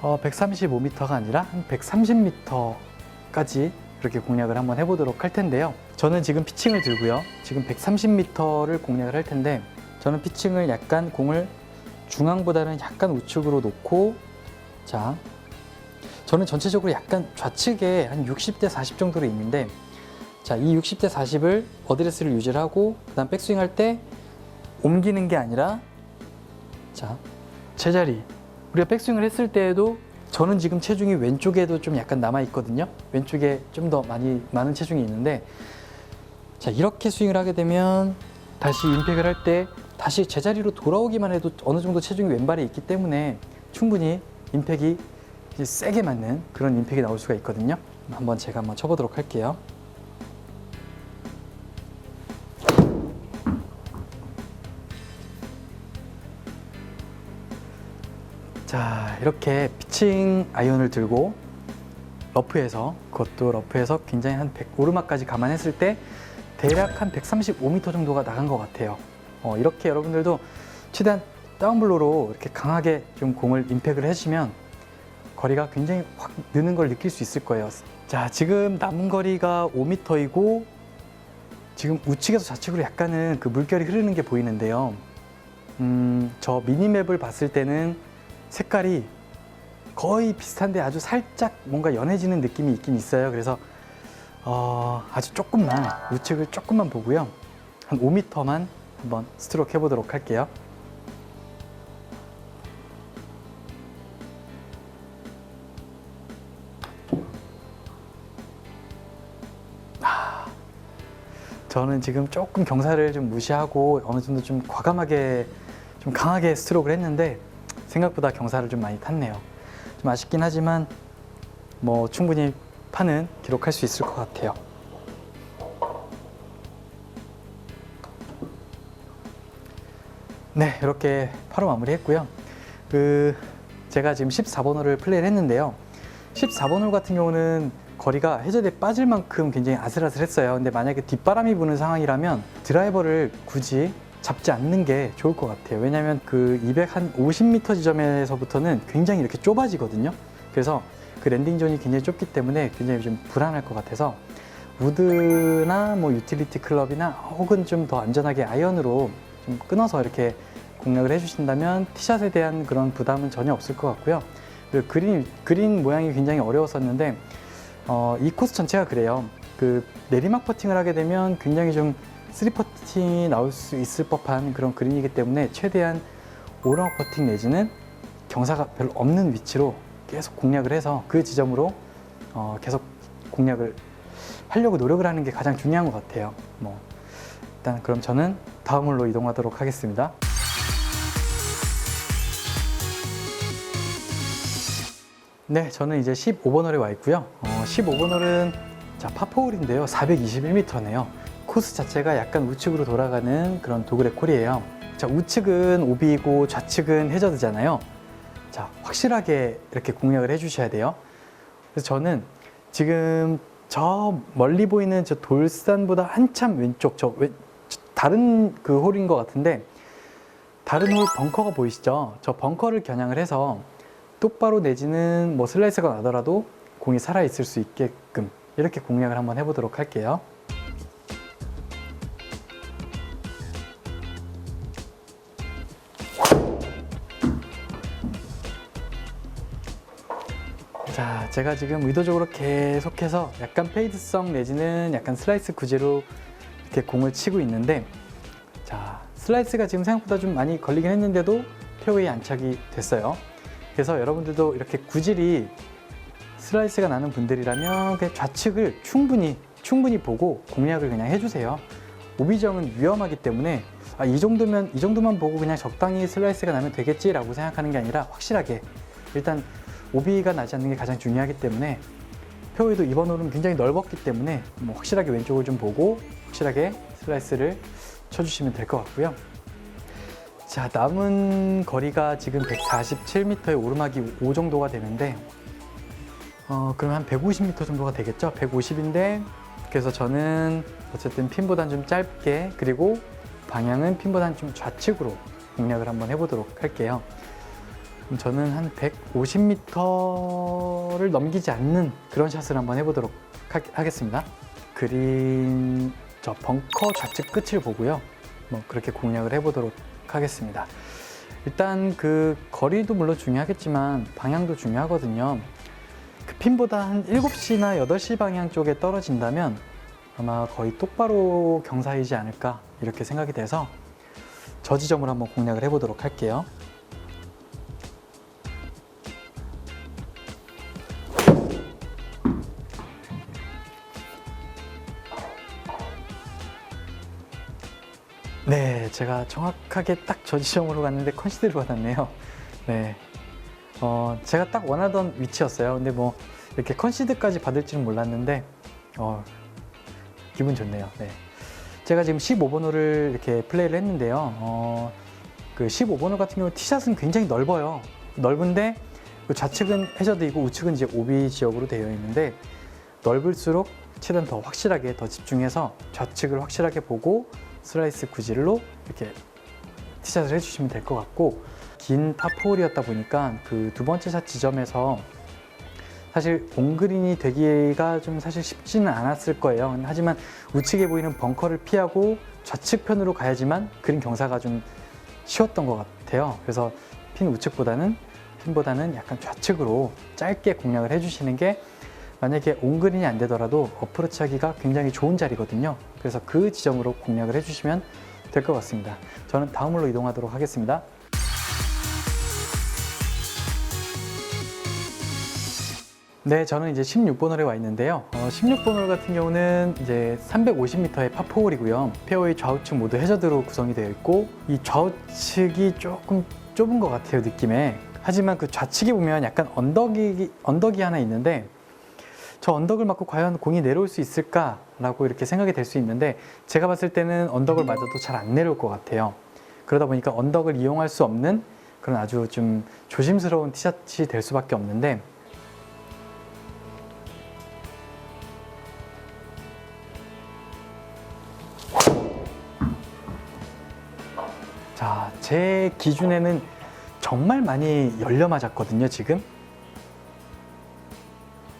135m가 아니라 한 130m까지 이렇게 공략을 한번 해보도록 할 텐데요. 저는 지금 피칭을 들고요. 지금 130m를 공략을 할 텐데 저는 피칭을 약간 공을 중앙보다는 약간 우측으로 놓고, 자, 저는 전체적으로 약간 좌측에 한 60대 40 정도로 있는데, 자, 이 60대 40을 어드레스를 유지를 하고 그 다음 백스윙 할 때 옮기는 게 아니라, 자, 제자리, 우리가 백스윙을 했을 때에도 저는 지금 체중이 왼쪽에도 좀 약간 남아 있거든요. 왼쪽에 좀 더 많은 체중이 있는데, 자, 이렇게 스윙을 하게 되면 다시 임팩을 할 때 다시 제자리로 돌아오기만 해도 어느 정도 체중이 왼발에 있기 때문에 충분히 임팩이 세게 맞는 그런 임팩이 나올 수가 있거든요. 제가 한번 쳐보도록 할게요. 자, 이렇게 피칭 아이언을 들고 그것도 러프에서 굉장히 한 100, 오르막까지 감안했을 때 대략 한 135m 정도가 나간 것 같아요. 이렇게 여러분들도 최대한 다운블로로 이렇게 강하게 좀 공을 임팩을 해주시면 거리가 굉장히 확 느는 걸 느낄 수 있을 거예요. 자, 지금 남은 거리가 5m이고 지금 우측에서 좌측으로 약간은 그 물결이 흐르는 게 보이는데요. 저 미니맵을 봤을 때는 색깔이 거의 비슷한데 아주 살짝 뭔가 연해지는 느낌이 있긴 있어요. 그래서 아주 조금만, 우측을 조금만 보고요. 한 5m만 한번 스트로크 해보도록 할게요. 저는 지금 조금 경사를 좀 무시하고 어느 정도 좀 과감하게, 좀 강하게 스트로크를 했는데 생각보다 경사를 좀 많이 탔네요. 좀 아쉽긴 하지만 뭐 충분히 파는 기록할 수 있을 것 같아요. 네, 이렇게 파로 마무리했고요. 제가 지금 14번 홀을 플레이를 했는데요. 14번 홀 같은 경우는 거리가 해저드에 빠질 만큼 굉장히 아슬아슬했어요. 근데 만약에 뒷바람이 부는 상황이라면 드라이버를 굳이 잡지 않는 게 좋을 것 같아요. 왜냐하면 그 250m 지점에서부터는 굉장히 이렇게 좁아지거든요. 그래서 그 랜딩 존이 굉장히 좁기 때문에 굉장히 좀 불안할 것 같아서 우드나 뭐 유틸리티 클럽이나 혹은 좀 더 안전하게 아이언으로 좀 끊어서 이렇게 공략을 해주신다면 티샷에 대한 그런 부담은 전혀 없을 것 같고요. 그리고 그린 모양이 굉장히 어려웠었는데 이 코스 전체가 그래요. 그 내리막 퍼팅을 하게 되면 굉장히 좀 3퍼팅이 나올 수 있을 법한 그런 그린이기 때문에 최대한 오르막 퍼팅 내지는 경사가 별로 없는 위치로 계속 공략을 해서 그 지점으로 계속 공략을 하려고 노력을 하는 게 가장 중요한 것 같아요. 일단 그럼 저는 다음 홀로 이동하도록 하겠습니다. 네, 저는 이제 15번 홀에 와 있고요. 15번 홀은 파4홀인데요. 421m네요. 코스 자체가 약간 우측으로 돌아가는 그런 도그렉 홀이에요. 자, 우측은 오비이고 좌측은 해저드잖아요. 자, 확실하게 이렇게 공략을 해주셔야 돼요. 그래서 저는 지금 저 멀리 보이는 저 돌산보다 한참 왼쪽, 다른 그 홀인 것 같은데, 다른 홀 벙커가 보이시죠? 저 벙커를 겨냥을 해서 똑바로 내지는 뭐 슬라이스가 나더라도 공이 살아있을 수 있게끔 이렇게 공략을 한번 해보도록 할게요. 자, 제가 지금 의도적으로 계속해서 약간 페이드성 내지는 약간 슬라이스 구제로 이렇게 공을 치고 있는데, 자, 슬라이스가 지금 생각보다 좀 많이 걸리긴 했는데도 페어웨이 안착이 됐어요. 그래서 여러분들도 이렇게 구질이 슬라이스가 나는 분들이라면 그냥 좌측을 충분히 보고 공략을 그냥 해주세요. 오비정은 위험하기 때문에 이 정도만 보고 그냥 적당히 슬라이스가 나면 되겠지라고 생각하는 게 아니라 확실하게 일단 오비가 나지 않는 게 가장 중요하기 때문에 페어웨이도 이번 홀은 굉장히 넓었기 때문에 확실하게 왼쪽을 좀 보고 확실하게 슬라이스를 쳐주시면 될 것 같고요. 자, 남은 거리가 지금 147m의 오르막이 5 정도가 되는데 그럼 한 150m 정도가 되겠죠? 150인데 그래서 저는 어쨌든 핀보다는 좀 짧게, 그리고 방향은 핀보다는 좀 좌측으로 공략을 한번 해보도록 할게요. 저는 한 150m를 넘기지 않는 그런 샷을 한번 해보도록 하겠습니다. 그린 저 벙커 좌측 끝을 보고요. 뭐 그렇게 공략을 해보도록 하겠습니다. 일단 그 거리도 물론 중요하겠지만 방향도 중요하거든요. 그 핀보다 한 7시나 8시 방향 쪽에 떨어진다면 아마 거의 똑바로 경사이지 않을까 이렇게 생각이 돼서 저 지점으로 한번 공략을 해보도록 할게요. 네, 제가 정확하게 딱 저 지점으로 갔는데 컨시드를 받았네요. 네, 제가 딱 원하던 위치였어요. 근데 뭐 이렇게 컨시드까지 받을 줄은 몰랐는데 기분 좋네요. 네, 제가 지금 15번 홀을 이렇게 플레이를 했는데요. 그 15번 홀 같은 경우 티샷은 굉장히 넓어요. 넓은데 그 좌측은 해저드이고 우측은 이제 오비 지역으로 되어 있는데 넓을수록 최대한 더 확실하게 더 집중해서 좌측을 확실하게 보고 슬라이스 구질로 이렇게 티샷을 해주시면 될 것 같고, 긴 파4홀이었다 보니까 그 두 번째 샷 지점에서 사실 온그린이 되기가 좀 사실 쉽지는 않았을 거예요. 하지만 우측에 보이는 벙커를 피하고 좌측 편으로 가야지만 그린 경사가 좀 쉬웠던 것 같아요. 그래서 핀보다는 약간 좌측으로 짧게 공략을 해주시는 게 만약에 온그린이 안 되더라도 어프로치 하기가 굉장히 좋은 자리거든요. 그래서 그 지점으로 공략을 해주시면 될 것 같습니다. 저는 다음 홀로 이동하도록 하겠습니다. 네, 저는 이제 16번 홀에 와 있는데요. 16번 홀 같은 경우는 이제 350m의 파4홀이고요. 페어웨이 좌우측 모두 해저드로 구성이 되어 있고, 이 좌우측이 조금 좁은 것 같아요, 느낌에. 하지만 그 좌측에 보면 약간 언덕이 하나 있는데, 저 언덕을 맞고 과연 공이 내려올 수 있을까라고 이렇게 생각이 될 수 있는데, 제가 봤을 때는 언덕을 맞아도 잘 안 내려올 것 같아요. 그러다 보니까 언덕을 이용할 수 없는 그런 아주 좀 조심스러운 티샷이 될 수밖에 없는데, 자, 제 기준에는 정말 많이 열려 맞았거든요,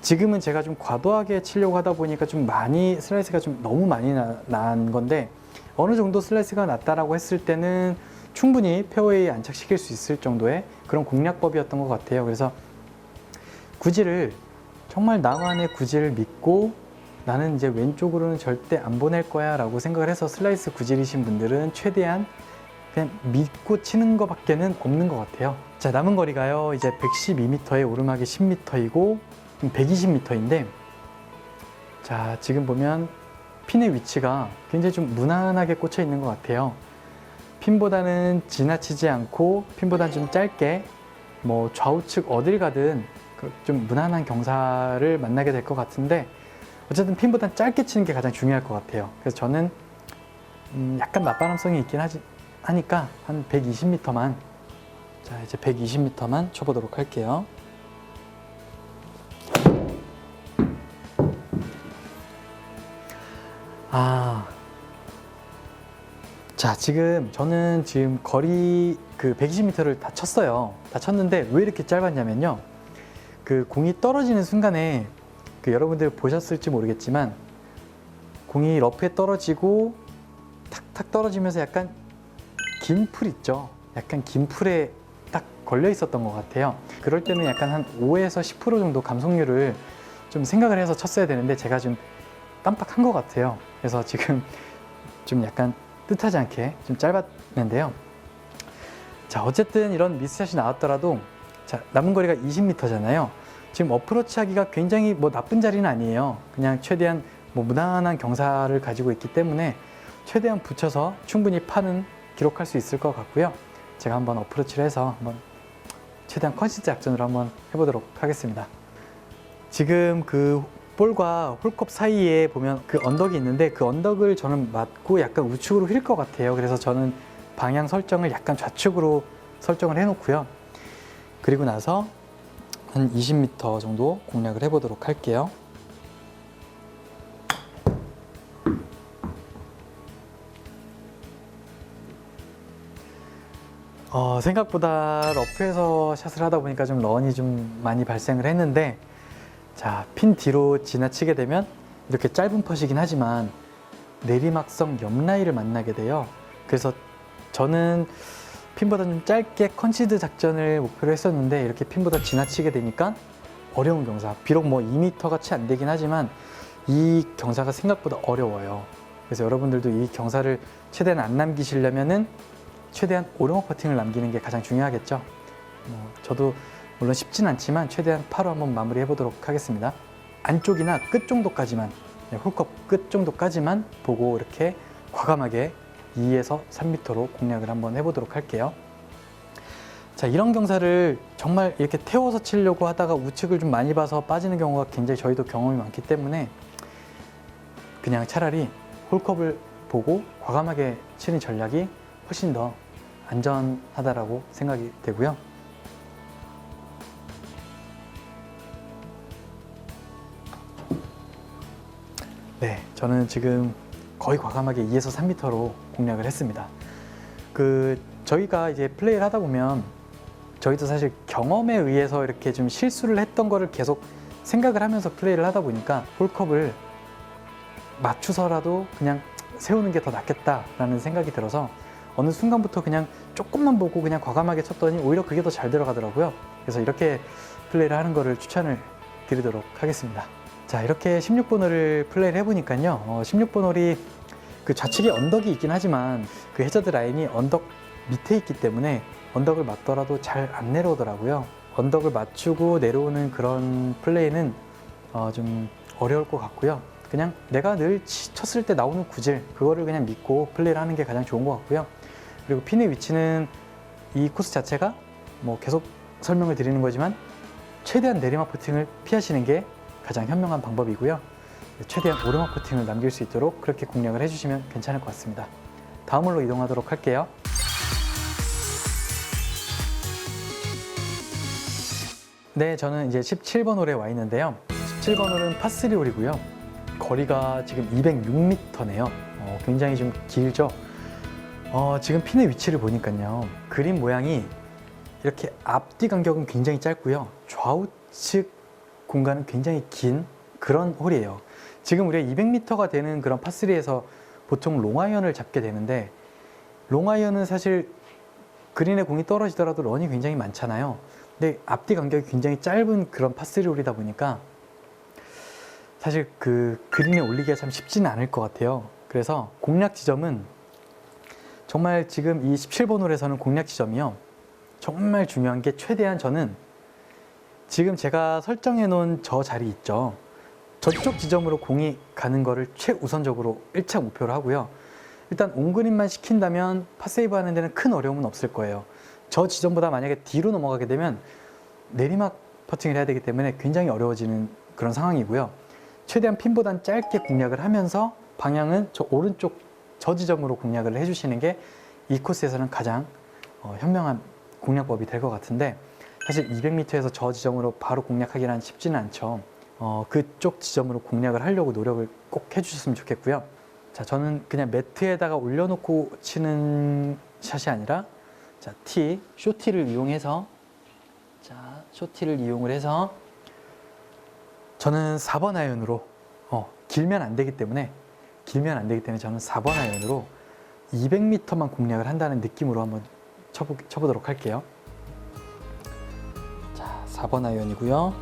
지금은 제가 좀 과도하게 치려고 하다 보니까 좀 많이 슬라이스가 좀 너무 많이 난 건데, 어느 정도 슬라이스가 났다라고 했을 때는 충분히 페어웨이에 안착시킬 수 있을 정도의 그런 공략법이었던 것 같아요. 그래서 구질을 정말 나만의 구질을 믿고 나는 이제 왼쪽으로는 절대 안 보낼 거야 라고 생각을 해서 슬라이스 구질이신 분들은 최대한 그냥 믿고 치는 것밖에는 없는 것 같아요. 자, 남은 거리가요 이제 112m에 오르막이 10m이고 120m인데, 자, 지금 보면 핀의 위치가 굉장히 좀 무난하게 꽂혀 있는 것 같아요. 핀보다는 지나치지 않고 핀보다는 좀 짧게 뭐 좌우측 어딜 가든 좀 무난한 경사를 만나게 될 것 같은데, 어쨌든 핀보다는 짧게 치는 게 가장 중요할 것 같아요. 그래서 저는 약간 맞바람성이 있긴 하니까 한 120m만, 자, 이제 120m만 쳐보도록 할게요. 자, 저는 지금 거리 그 120m를 다 쳤어요. 다 쳤는데 왜 이렇게 짧았냐면요. 그 공이 떨어지는 순간에 그 여러분들 보셨을지 모르겠지만 공이 러프에 떨어지고 탁탁 떨어지면서 약간 긴 풀 있죠. 약간 긴 풀에 딱 걸려 있었던 것 같아요. 그럴 때는 약간 한 5에서 10% 정도 감속률을 좀 생각을 해서 쳤어야 되는데 제가 좀 깜빡한 것 같아요. 그래서 지금 좀 약간 뜻하지 않게 좀 짧았는데요. 자, 어쨌든 이런 미스샷이 나왔더라도, 자, 남은 거리가 20m잖아요. 지금 어프로치 하기가 굉장히 뭐 나쁜 자리는 아니에요. 그냥 최대한 뭐 무난한 경사를 가지고 있기 때문에 최대한 붙여서 충분히 파는 기록할 수 있을 것 같고요. 제가 한번 어프로치를 해서 한번 최대한 컨시드 작전으로 한번 해보도록 하겠습니다. 지금 그 볼과 홀컵 사이에 보면 그 언덕이 있는데, 그 언덕을 저는 맞고 약간 우측으로 휠 것 같아요. 그래서 저는 방향 설정을 약간 좌측으로 설정을 해놓고요. 그리고 나서 한 20m 정도 공략을 해보도록 할게요. 생각보다 러프에서 샷을 하다 보니까 좀 런이 좀 많이 발생을 했는데, 자, 핀 뒤로 지나치게 되면 이렇게 짧은 퍼시긴 하지만 내리막성 옆라이를 만나게 돼요. 그래서 저는 핀보다 좀 짧게 컨시드 작전을 목표로 했었는데 이렇게 핀보다 지나치게 되니까 어려운 경사, 비록 뭐 2m가 채 안 되긴 하지만 이 경사가 생각보다 어려워요. 그래서 여러분들도 이 경사를 최대한 안 남기시려면은 최대한 오르막 퍼팅을 남기는 게 가장 중요하겠죠. 저도 물론 쉽진 않지만 최대한 파로 한번 마무리해 보도록 하겠습니다. 안쪽이나 끝 정도까지만, 홀컵 끝 정도까지만 보고 이렇게 과감하게 2에서 3m로 공략을 한번 해보도록 할게요. 자, 이런 경사를 정말 이렇게 태워서 치려고 하다가 우측을 좀 많이 봐서 빠지는 경우가 굉장히 저희도 경험이 많기 때문에 그냥 차라리 홀컵을 보고 과감하게 치는 전략이 훨씬 더 안전하다라고 생각이 되고요. 네, 저는 지금 거의 과감하게 2에서 3m로 공략을 했습니다. 저희가 이제 플레이를 하다 보면 저희도 사실 경험에 의해서 이렇게 좀 실수를 했던 거를 계속 생각을 하면서 플레이를 하다 보니까 홀컵을 맞추서라도 그냥 세우는 게 더 낫겠다라는 생각이 들어서 어느 순간부터 그냥 조금만 보고 그냥 과감하게 쳤더니 오히려 그게 더 잘 들어가더라고요. 그래서 이렇게 플레이를 하는 거를 추천을 드리도록 하겠습니다. 자, 이렇게 16번 홀을 플레이를 해보니까요. 16번 홀이 그 좌측에 언덕이 있긴 하지만 그 해저드 라인이 언덕 밑에 있기 때문에 언덕을 맞더라도 잘 안 내려오더라고요. 언덕을 맞추고 내려오는 그런 플레이는 좀 어려울 것 같고요. 그냥 내가 늘 쳤을 때 나오는 구질, 그거를 그냥 믿고 플레이를 하는 게 가장 좋은 것 같고요. 그리고 핀의 위치는 이 코스 자체가 뭐 계속 설명을 드리는 거지만 최대한 내리막 퍼팅을 피하시는 게 가장 현명한 방법이고요. 최대한 오르막 퍼팅을 남길 수 있도록 그렇게 공략을 해주시면 괜찮을 것 같습니다. 다음 홀로 이동하도록 할게요. 네, 저는 이제 17번 홀에 와 있는데요. 17번 홀은 파3 홀이고요. 거리가 지금 206m네요. 굉장히 좀 길죠. 지금 핀의 위치를 보니까요. 그린 모양이 이렇게 앞뒤 간격은 굉장히 짧고요. 좌우측 공간은 굉장히 긴 그런 홀이에요. 지금 우리가 200m가 되는 그런 파3에서 보통 롱아이언을 잡게 되는데, 롱아이언은 사실 그린에 공이 떨어지더라도 런이 굉장히 많잖아요. 근데 앞뒤 간격이 굉장히 짧은 그런 파3 홀이다 보니까 사실 그 그린에 올리기가 참 쉽지는 않을 것 같아요. 그래서 공략 지점은 정말 지금 이 17번 홀에서는 공략 지점이요. 정말 중요한 게 최대한 저는 지금 제가 설정해 놓은 저 자리 있죠. 저쪽 지점으로 공이 가는 거를 최우선적으로 1차 목표로 하고요. 일단 온그린만 시킨다면 파세이브 하는 데는 큰 어려움은 없을 거예요. 저 지점보다 만약에 뒤로 넘어가게 되면 내리막 퍼팅을 해야 되기 때문에 굉장히 어려워지는 그런 상황이고요. 최대한 핀보단 짧게 공략을 하면서 방향은 저 오른쪽 저 지점으로 공략을 해주시는 게 이 코스에서는 가장 현명한 공략법이 될 것 같은데, 사실 200m에서 저 지점으로 바로 공략하기는 쉽지는 않죠. 그쪽 지점으로 공략을 하려고 노력을 꼭 해주셨으면 좋겠고요. 자, 저는 그냥 매트에다가 올려놓고 치는 샷이 아니라, 자, 쇼티를 이용해서, 자, 쇼티를 이용을 해서 저는 4번 아이언으로 길면 안 되기 때문에 저는 4번 아이언으로 200m만 공략을 한다는 느낌으로 한번 쳐보도록 할게요. 자, 4번 아이언이고요.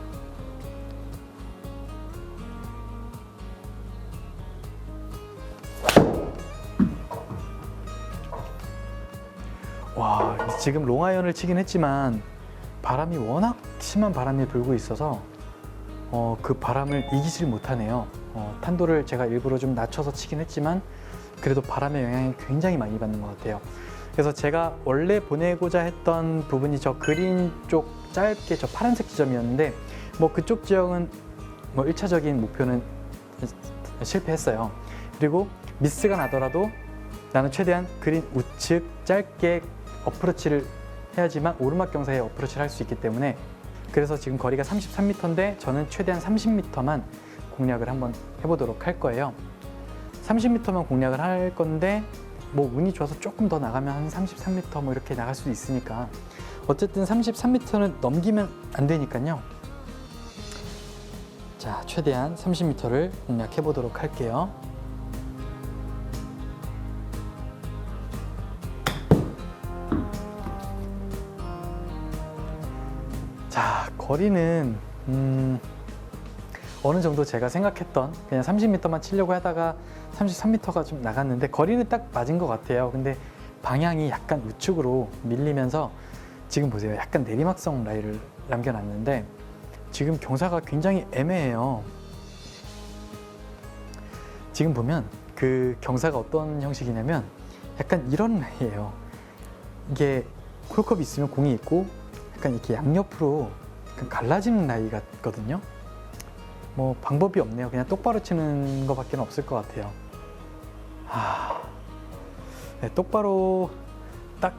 와, 지금 롱아이언을 치긴 했지만 바람이 워낙 심한 바람이 불고 있어서 그 바람을 이기질 못하네요. 탄도를 제가 일부러 좀 낮춰서 치긴 했지만 그래도 바람의 영향이 굉장히 많이 받는 것 같아요. 그래서 제가 원래 보내고자 했던 부분이 저 그린 쪽 짧게 저 파란색 지점이었는데, 뭐 그쪽 지역은 뭐 1차적인 목표는 실패했어요. 그리고 미스가 나더라도 나는 최대한 그린 우측 짧게 어프로치를 해야지만 오르막 경사에 어프로치를 할 수 있기 때문에, 그래서 지금 거리가 33m인데 저는 최대한 30m만 공략을 한번 해보도록 할 거예요. 30m만 공략을 할 건데 뭐 운이 좋아서 조금 더 나가면 한 33m 뭐 이렇게 나갈 수도 있으니까 어쨌든 33m는 넘기면 안 되니까요. 자, 최대한 30m를 공략해 보도록 할게요. 자, 거리는 어느 정도 제가 생각했던 그냥 30m만 치려고 하다가 33m가 좀 나갔는데 거리는 딱 맞은 것 같아요. 근데 방향이 약간 우측으로 밀리면서 지금 보세요. 약간 내리막성 라이를 남겨놨는데 지금 경사가 굉장히 애매해요. 지금 보면 그 경사가 어떤 형식이냐면 약간 이런 라이예요. 이게 홀컵이 있으면 공이 있고 약간 이렇게 양옆으로 약간 갈라지는 라이 같거든요. 뭐 방법이 없네요. 그냥 똑바로 치는 것밖에 없을 것 같아요. 네, 똑바로 딱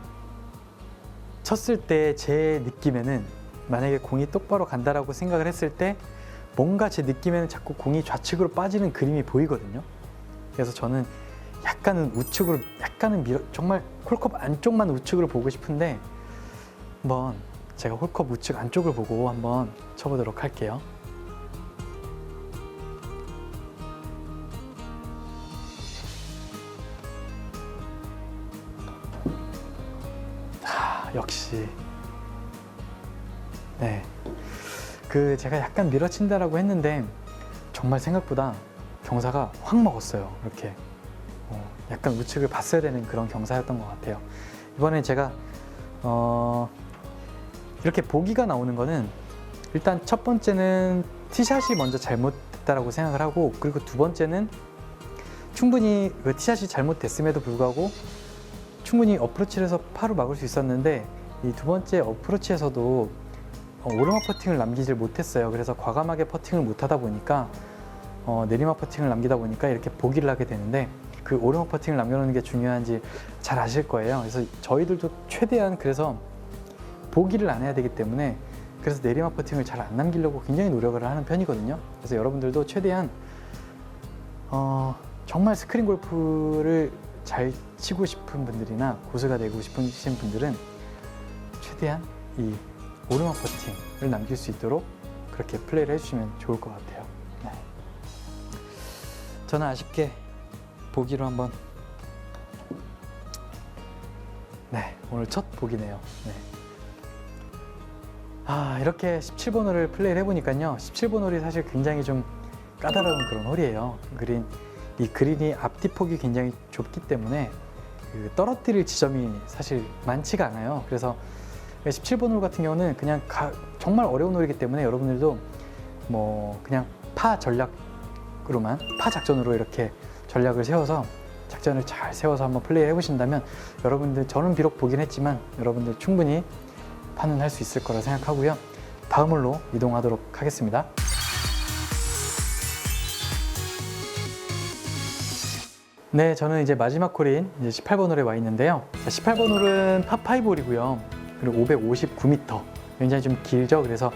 쳤을 때 제 느낌에는 만약에 공이 똑바로 간다라고 생각을 했을 때 뭔가 제 느낌에는 자꾸 공이 좌측으로 빠지는 그림이 보이거든요. 그래서 저는 약간은 우측으로 정말 홀컵 안쪽만 우측으로 보고 싶은데 한번 제가 홀컵 우측 안쪽을 보고 한번 쳐보도록 할게요. 역시 네, 제가 약간 밀어친다라고 했는데 정말 생각보다 경사가 확 먹었어요. 이렇게 약간 우측을 봤어야 되는 그런 경사였던 것 같아요. 이번에 제가 이렇게 보기가 나오는 거는 일단 첫 번째는 티샷이 먼저 잘못됐다라고 생각을 하고, 그리고 두 번째는 충분히 그 티샷이 잘못됐음에도 불구하고 충분히 어프로치를 해서 파로 막을 수 있었는데 이 두 번째 어프로치에서도 오르막 퍼팅을 남기질 못했어요. 그래서 과감하게 퍼팅을 못하다 보니까 내리막 퍼팅을 남기다 보니까 이렇게 보기를 하게 되는데, 그 오르막 퍼팅을 남겨놓는 게 중요한지 잘 아실 거예요. 그래서 저희들도 최대한 그래서 보기를 안 해야 되기 때문에 그래서 내리막 퍼팅을 잘 안 남기려고 굉장히 노력을 하는 편이거든요. 그래서 여러분들도 최대한 정말 스크린 골프를 잘 치고 싶은 분들이나 고수가 되고 싶으신 분들은 최대한 이 오르막 퍼팅을 남길 수 있도록 그렇게 플레이를 해주시면 좋을 것 같아요. 네. 저는 아쉽게 보기로 한번 오늘 첫 보기네요. 네. 이렇게 17번 홀을 플레이를 해보니까요, 17번 홀이 사실 굉장히 좀 까다로운 그런 홀이에요. 이 그린이 앞뒤 폭이 굉장히 좁기 때문에 떨어뜨릴 지점이 사실 많지가 않아요. 그래서 17번 홀 같은 경우는 그냥 정말 어려운 홀이기 때문에 여러분들도 뭐 그냥 파 작전으로 이렇게 전략을 세워서 작전을 잘 세워서 한번 플레이 해보신다면 여러분들, 저는 비록 보긴 했지만 여러분들 충분히 파는 할 수 있을 거라 생각하고요. 다음 홀로 이동하도록 하겠습니다. 네, 저는 이제 마지막 홀인 이제 18번 홀에 와 있는데요. 18번 홀은 파5 홀이고요. 그리고 559m. 굉장히 좀 길죠. 그래서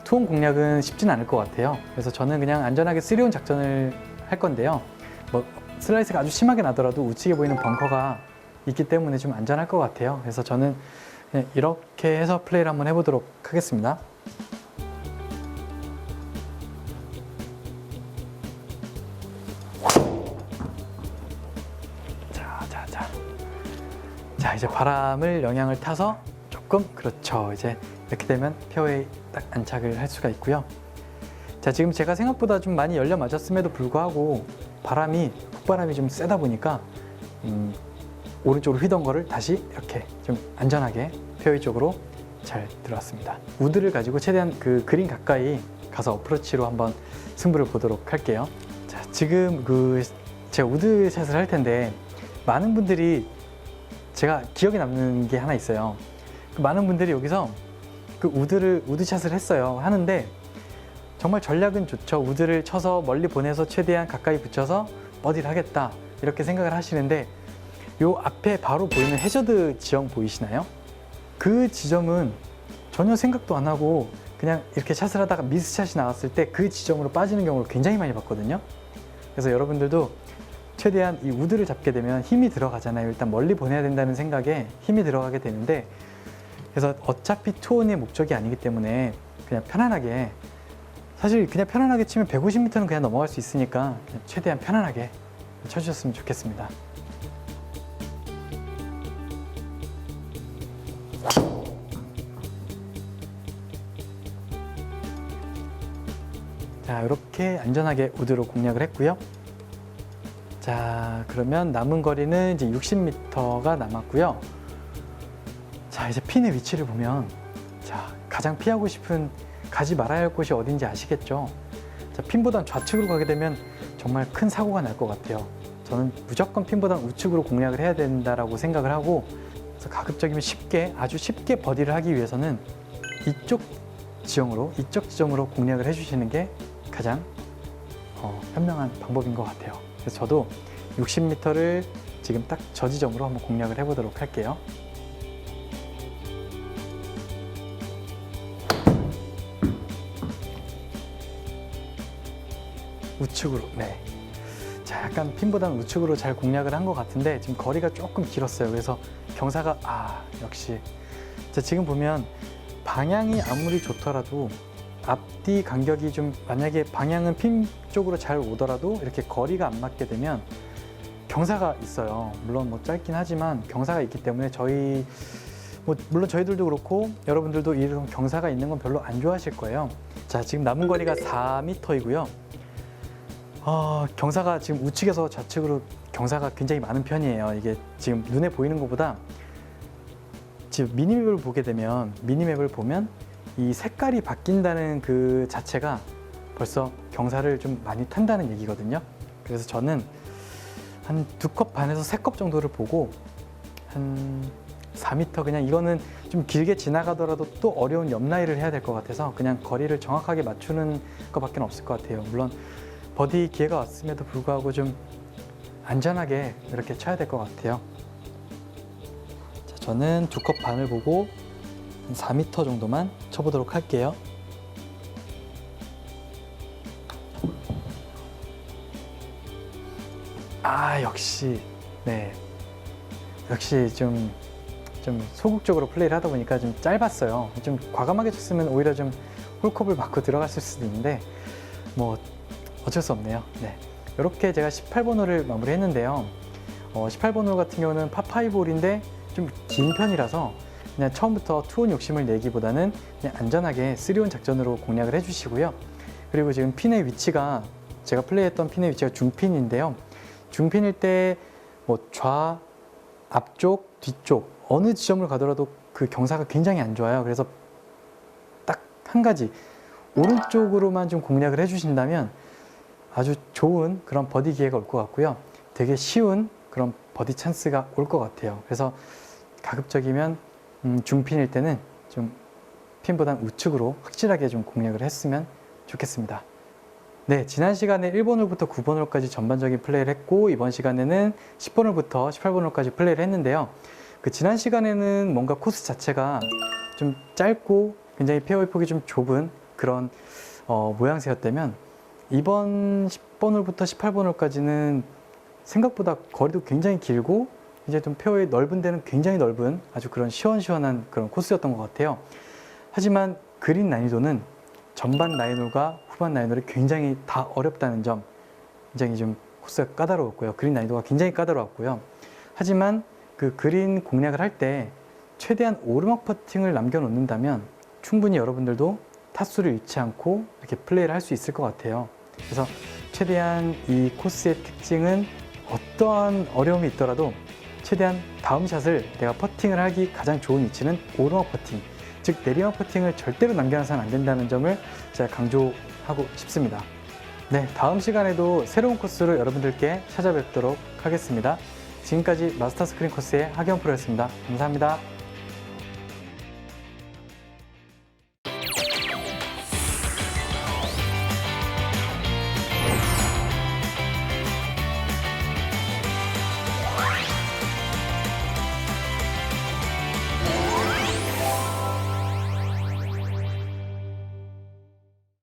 투혼 공략은 쉽진 않을 것 같아요. 그래서 저는 그냥 안전하게 3온 작전을 할 건데요. 뭐 슬라이스가 아주 심하게 나더라도 우측에 보이는 벙커가 있기 때문에 좀 안전할 것 같아요. 그래서 저는 그냥 이렇게 해서 플레이를 한번 해보도록 하겠습니다. 자, 이제 바람을 영향을 타서 조금, 그렇죠. 이제 이렇게 되면 페어웨이 딱 안착을 할 수가 있고요. 자, 지금 제가 생각보다 좀 많이 열려 맞았음에도 불구하고 폭바람이 좀 세다 보니까 오른쪽으로 휘던 거를 다시 이렇게 좀 안전하게 페어웨이 쪽으로 잘 들어왔습니다. 우드를 가지고 최대한 그 그린 가까이 가서 어프로치로 한번 승부를 보도록 할게요. 자, 지금 제가 우드 샷을 할 텐데 많은 분들이 제가 기억에 남는 게 하나 있어요. 많은 분들이 여기서 그 우드샷을 하는데 정말 전략은 좋죠. 우드를 쳐서 멀리 보내서 최대한 가까이 붙여서 버디를 하겠다 이렇게 생각을 하시는데, 요 앞에 바로 보이는 해저드 지형 보이시나요? 그 지점은 전혀 생각도 안 하고 그냥 이렇게 샷을 하다가 미스샷이 나왔을 때 그 지점으로 빠지는 경우를 굉장히 많이 봤거든요. 그래서 여러분들도 최대한 이 우드를 잡게 되면 힘이 들어가잖아요. 일단 멀리 보내야 된다는 생각에 힘이 들어가게 되는데, 그래서 어차피 투혼의 목적이 아니기 때문에 그냥 편안하게, 사실 그냥 편안하게 치면 150m는 그냥 넘어갈 수 있으니까 그냥 최대한 편안하게 쳐주셨으면 좋겠습니다. 자, 이렇게 안전하게 우드로 공략을 했고요. 자, 그러면 남은 거리는 이제 60m가 남았고요. 자, 이제 핀의 위치를 보면, 자, 가장 피하고 싶은, 가지 말아야 할 곳이 어딘지 아시겠죠? 자, 핀보단 좌측으로 가게 되면 정말 큰 사고가 날 것 같아요. 저는 무조건 핀보단 우측으로 공략을 해야 된다라고 생각을 하고, 그래서 가급적이면 쉽게, 아주 쉽게 버디를 하기 위해서는 이쪽 지점으로 공략을 해주시는 게 가장 현명한 방법인 것 같아요. 그래서 저도 60m를 지금 딱 저 지점으로 한번 공략을 해보도록 할게요. 우측으로, 네. 자, 약간 핀보다는 우측으로 잘 공략을 한 것 같은데 지금 거리가 조금 길었어요. 그래서 경사가, 역시. 자, 지금 보면 방향이 아무리 좋더라도 앞뒤 간격이 좀, 만약에 방향은 핀 쪽으로 잘 오더라도 이렇게 거리가 안 맞게 되면 경사가 있어요. 물론 뭐 짧긴 하지만 경사가 있기 때문에 물론 저희들도 그렇고 여러분들도 이런 경사가 있는 건 별로 안 좋아하실 거예요. 자, 지금 남은 거리가 4m이고요. 경사가 지금 우측에서 좌측으로 경사가 굉장히 많은 편이에요. 이게 지금 눈에 보이는 것보다 지금 미니맵을 보면 이 색깔이 바뀐다는 그 자체가 벌써 경사를 좀 많이 탄다는 얘기거든요. 그래서 저는 한 2컵 반에서 3컵 정도를 보고 한 4m, 그냥 이거는 좀 길게 지나가더라도 또 어려운 옆라이를 해야 될 것 같아서 그냥 거리를 정확하게 맞추는 것밖에 없을 것 같아요. 물론 버디 기회가 왔음에도 불구하고 좀 안전하게 이렇게 쳐야 될 것 같아요. 자, 저는 2컵 반을 보고 한 4m 정도만 쳐보도록 할게요. 역시, 네. 역시 좀 소극적으로 플레이를 하다 보니까 좀 짧았어요. 좀 과감하게 쳤으면 오히려 좀 홀컵을 맞고 들어갔을 수도 있는데, 뭐, 어쩔 수 없네요. 네. 이렇게 제가 18번 홀을 마무리했는데요. 18번 홀 같은 경우는 파5 홀인데 좀 긴 편이라서 그냥 처음부터 투혼 욕심을 내기보다는 그냥 안전하게 3온 작전으로 공략을 해주시고요. 그리고 지금 핀의 위치가, 제가 플레이했던 핀의 위치가 중핀인데요. 중핀일 때 뭐 앞쪽, 뒤쪽 어느 지점을 가더라도 그 경사가 굉장히 안 좋아요. 그래서 딱 한 가지, 오른쪽으로만 좀 공략을 해주신다면 아주 좋은 그런 버디 기회가 올 것 같고요. 되게 쉬운 그런 버디 찬스가 올 것 같아요. 그래서 가급적이면 중핀일 때는 좀 핀보단 우측으로 확실하게 좀 공략을 했으면 좋겠습니다. 네, 지난 시간에 1번 홀부터 9번 홀까지 전반적인 플레이를 했고, 이번 시간에는 10번 홀부터 18번 홀까지 플레이를 했는데요. 그 지난 시간에는 뭔가 코스 자체가 좀 짧고 굉장히 페어웨이 폭이 좀 좁은 그런 모양새였다면, 이번 10번 홀부터 18번 홀까지는 생각보다 거리도 굉장히 길고 이제 좀 페어웨이 넓은 데는 굉장히 넓은 아주 그런 시원시원한 그런 코스였던 것 같아요. 하지만 그린 난이도는 전반 라인홀과 후반 라인홀이 굉장히 다 어렵다는 점, 굉장히 좀 코스가 까다로웠고요. 그린 난이도가 굉장히 까다로웠고요. 하지만 그 그린 공략을 할 때 최대한 오르막 퍼팅을 남겨놓는다면 충분히 여러분들도 타수를 잃지 않고 이렇게 플레이를 할 수 있을 것 같아요. 그래서 최대한 이 코스의 특징은 어떠한 어려움이 있더라도 최대한 다음 샷을 내가 퍼팅을 하기 가장 좋은 위치는 오르막 퍼팅, 즉 내리막 퍼팅을 절대로 남겨놔서는 안 된다는 점을 제가 강조하고 싶습니다. 네, 다음 시간에도 새로운 코스로 여러분들께 찾아뵙도록 하겠습니다. 지금까지 마스터 스크린 코스의 하기영 프로였습니다. 감사합니다.